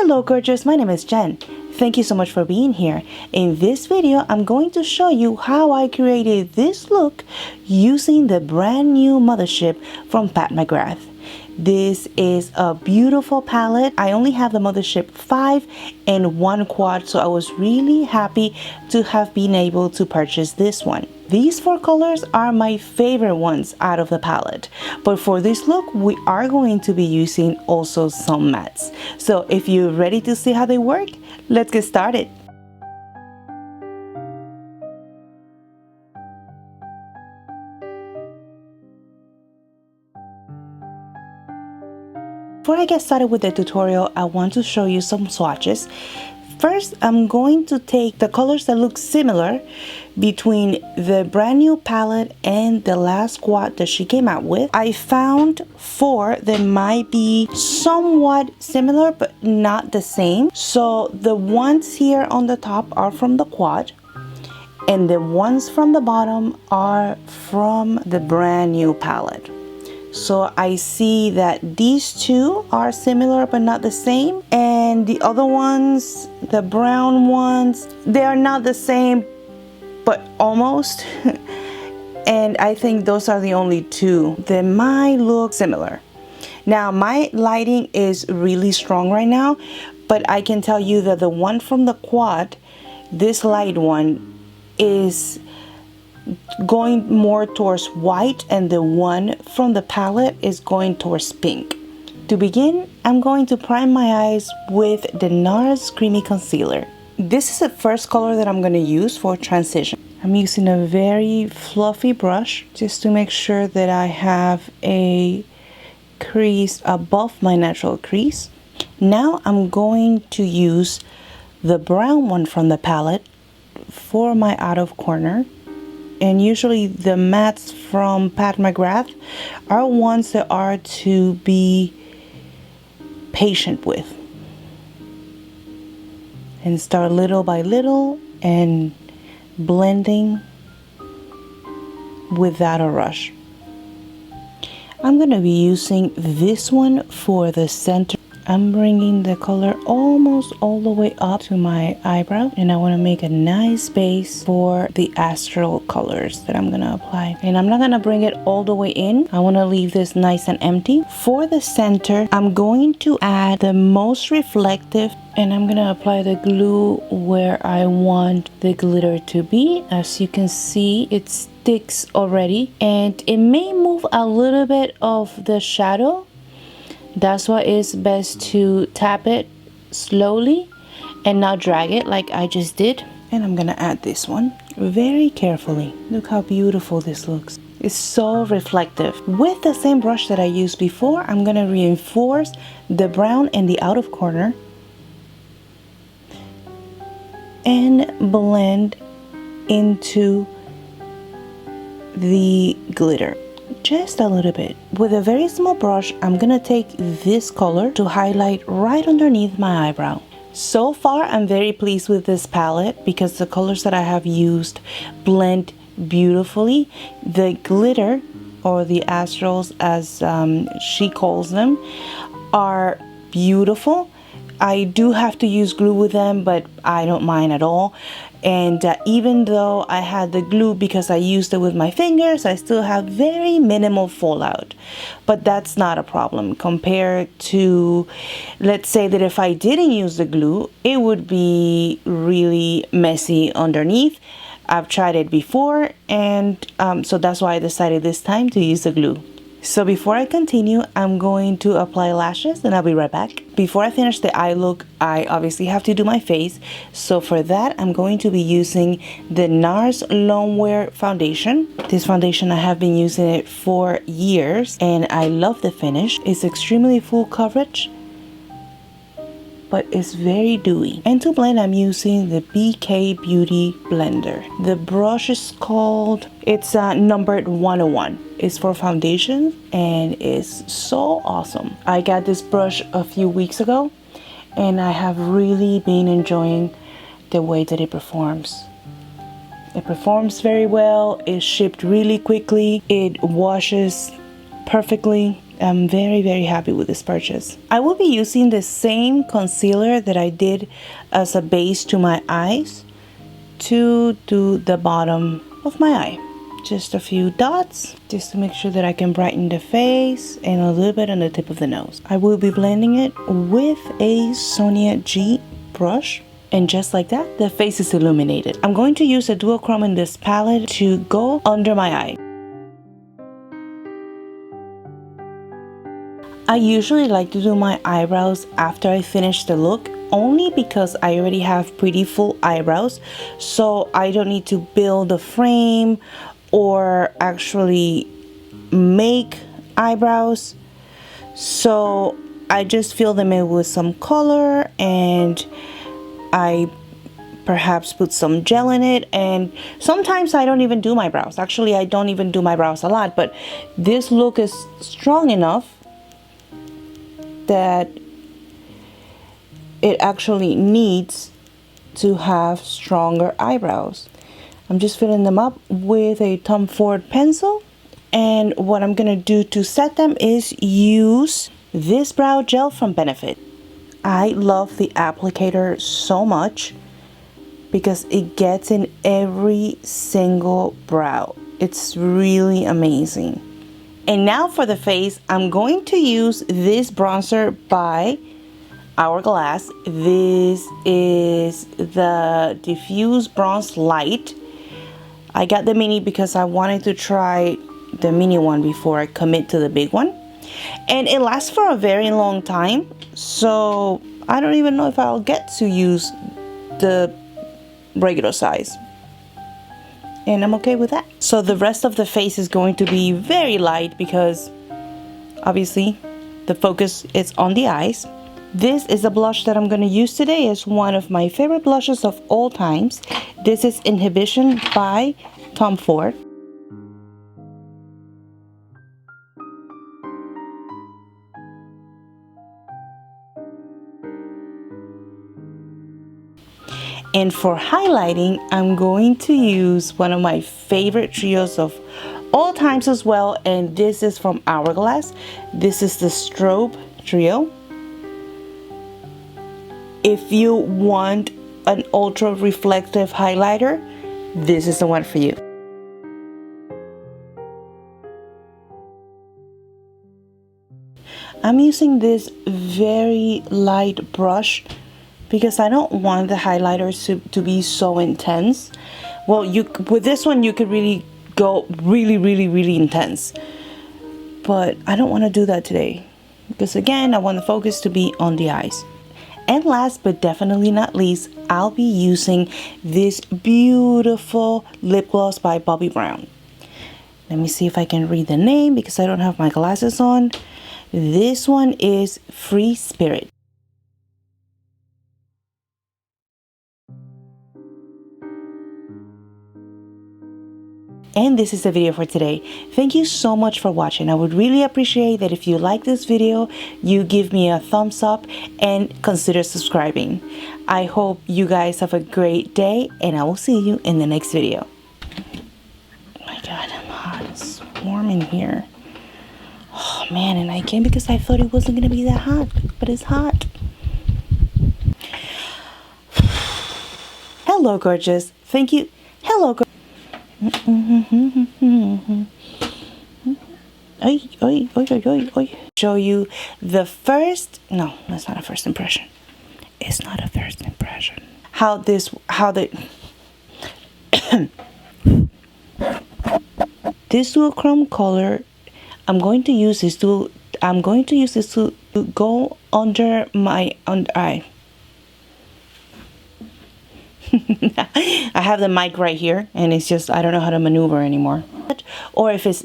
Hello gorgeous, my name is Jen. Thank you so much for being here. In this video, I'm going to show you how I created this look using the brand new Mothership from Pat McGrath. This is a beautiful palette. I only have the Mothership 5 and 1 quad, so I was really happy to have been able to purchase this one. These 4 colors are my favorite ones out of the palette, but for this look we are going to be using also some mattes. So if you're ready to see how they work, let's get started. Before I get started with the tutorial, I want to show you some swatches. First, I'm going to take the colors that look similar between the brand new palette and the last quad that she came out with. I found 4 that might be somewhat similar but not the same. So the ones here on the top are from the quad and the ones from the bottom are from the brand new palette. So I see that these 2 are similar but not the same, and the other ones, the brown ones, they are not the same but almost. And I think those are the only 2 that might look similar. Now my lighting is really strong right now, but I can tell you that the one from the quad, this light one, is going more towards white, and the one from the palette is going towards pink. To begin, I'm going to prime my eyes with the Nars Creamy Concealer. This is the first color that I'm going to use for transition. I'm using a very fluffy brush just to make sure that I have a crease above my natural crease. Now I'm going to use the brown one from the palette for my outer corner. And usually the mattes from Pat McGrath are ones that are to be patient with. And start little by little and blending without a rush. I'm going to be using this one for the center. I'm bringing the color almost all the way up to my eyebrow, and I want to make a nice base for the astral colors that I'm going to apply. And I'm not going to bring it all the way in. I want to leave this nice and empty. For the center, I'm going to add the most reflective, and I'm going to apply the glue where I want the glitter to be. As you can see, it sticks already, and it may move a little bit of the shadow. That's why it's best to tap it slowly and not drag it like I just did. And I'm gonna add this one very carefully. Look how beautiful this looks. It's so reflective. With the same brush that I used before, I'm gonna reinforce the brown in the outer corner and blend into the glitter. Just a little bit. With a very small brush, I'm gonna take this color to highlight right underneath my eyebrow. So far, I'm very pleased with this palette because the colors that I have used blend beautifully. The glitter, or the astrals as she calls them, are beautiful. I do have to use glue with them, but I don't mind at all. And even though I had the glue because I used it with my fingers, I still have very minimal fallout. But that's not a problem compared to, let's say that if I didn't use the glue, it would be really messy underneath. I've tried it before, and so that's why I decided this time to use the glue. So before I continue, I'm going to apply lashes and I'll be right back. Before I finish the eye look, I obviously have to do my face. So for that, I'm going to be using the Nars Longwear foundation. This foundation, I have been using it for years and I love the finish. It's extremely full coverage, but it's very dewy. And to blend, I'm using the BK Beauty blender. The brush is called, it's numbered 101. It's for foundation and it's so awesome. I got this brush a few weeks ago and I have really been enjoying the way that it performs. It performs very well. It's shipped really quickly. It washes perfectly. I'm very, very happy with this purchase. I will be using the same concealer that I did as a base to my eyes to do the bottom of my eye. Just a few dots, just to make sure that I can brighten the face, and a little bit on the tip of the nose. I will be blending it with a Sonia G brush. And just like that, the face is illuminated. I'm going to use a duochrome in this palette to go under my eye. I usually like to do my eyebrows after I finish the look, only because I already have pretty full eyebrows, so I don't need to build a frame or actually make eyebrows. So I just fill them in with some color, and I perhaps put some gel in it, and sometimes I don't even do my brows. Actually, I don't even do my brows a lot, but this look is strong enough that it actually needs to have stronger eyebrows. I'm just filling them up with a Tom Ford pencil, and what I'm gonna do to set them is use this brow gel from Benefit. I love the applicator so much because it gets in every single brow. It's really amazing. And now for the face, I'm going to use this bronzer by Hourglass. This is the Diffuse Bronze Light. I got the mini because I wanted to try the mini one before I commit to the big one. And it lasts for a very long time, so I don't even know if I'll get to use the regular size. And I'm okay with that. So the rest of the face is going to be very light because obviously the focus is on the eyes. This is a blush that I'm going to use today. It's one of my favorite blushes of all times. This is Inhibition by Tom Ford. And for highlighting, I'm going to use one of my favorite trios of all times as well, and this is from Hourglass. This is the Strobe Trio. If you want an ultra reflective highlighter, this is the one for you. I'm using this very light brush because I don't want the highlighters to be so intense. Well, with this one you could really go really intense, but I don't want to do that today because again I want the focus to be on the eyes. And last but definitely not least, I'll be using this beautiful lip gloss by Bobbi Brown. Let me see if I can read the name because I don't have my glasses on. This one is Free Spirit. And this is the video for today. Thank you so much for watching. I would really appreciate that if you like this video, you give me a thumbs up and consider subscribing. I hope you guys have a great day, and I will see you in the next video. Oh my God, I'm hot. It's warm in here. Oh man, and I came because I thought it wasn't gonna be that hot, but it's hot. Hello, gorgeous. Thank you. Hello, gorgeous. Show you the first, no, that's not a first impression. It's not a first impression. How the this duochrome color, I'm going to use this to go under my eye. I have the mic right here, and it's just I don't know how to maneuver anymore. Or if it's